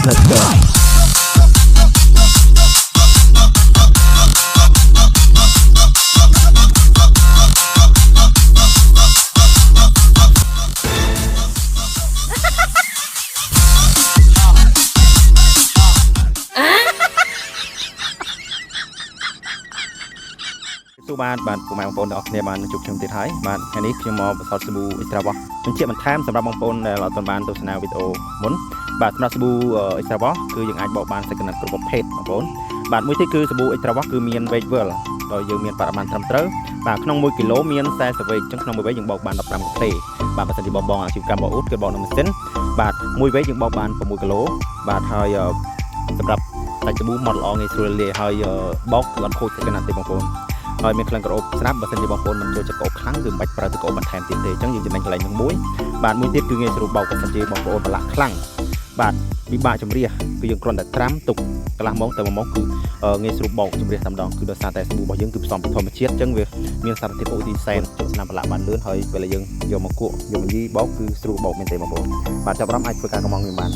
let's go ទូបានបាទពុកម៉ែបងប្អូនទាំងអស់គ្នាបានជួបខ្ញុំទៀតហើយបាទថ្ងៃនេះខ្ញុំមកបន្សល់សាប៊ូអ៊ីស្ត្រាវ៉ោះបញ្ជាក់បន្ថែមសម្រាប់បងប្អូនដែលអត់ទាន់បានទស្សនាវីដេអូមុនបាទសម្រាប់សាប៊ូអ៊ីស្ត្រាវ៉ោះគឺយើងអាចបកបានសាច់ក្រណាត់គ្រប់ប្រភេទបងប្អូនបាទមួយទៀតគឺសាប៊ូអ៊ីស្ត្រាវ៉ោះគឺមាន weight well ដោយយើងមានបរិមាណត្រឹមត្រូវបាទក្នុង1គីឡូមាន40 weight អញ្ចឹងក្នុង1 weight យើងបកបាន15កាហ្វេបាទបើសិនជាបងអាជីវកម្មបោអ៊ូតគឺបកនៅម៉ាស៊ីនបាទ1 weight យើងបកបាន6គីឡូបាទហើយសម្រាប់សាច់សាប៊ូម៉ត់ល្អងាយស្រួលលាយហើយបោកគឺអត់ខូចសាច់ក្រណាត់ទេបងប្អូនហើយមានក្លិនក្រអូបស្រាប់បើសិនជាបងប្អូនមិនចូលចិត្តក្រអូបខ្លាំងគឺមិនបាច់ប្រើទឹកក្រអូបបន្ថែមទៀតទេអញ្ចឹងយើងចំណេញកន្លែងនឹងមួយបាទមួយទៀតគឺងាយស្រួលបោកបើសិនជាបងប្អូនប្រឡាក់ខ្លាំងបាទពិបាកជំរះគឺយើងគ្រាន់តែត្រាំទុកកន្លះម៉ោងទៅ1ម៉ោងគឺងាយស្រួលបោកជំរះតែម្ដងគឺដោយសារតែសាប៊ូរបស់យើងគឺផ្សំពីធម្មជាតិអញ្ចឹងវាមានសារធាតុអូទីសែនចូលឆ្នាំប្រឡាក់បានលឿនហើយពេលយើងយកមកគក់យកមកយីបោកគឺស្រួលបោកមែនទេបងប្អូនបាទចាប់អារម្មណ៍អាចធ្វើការកម្មងវាបាន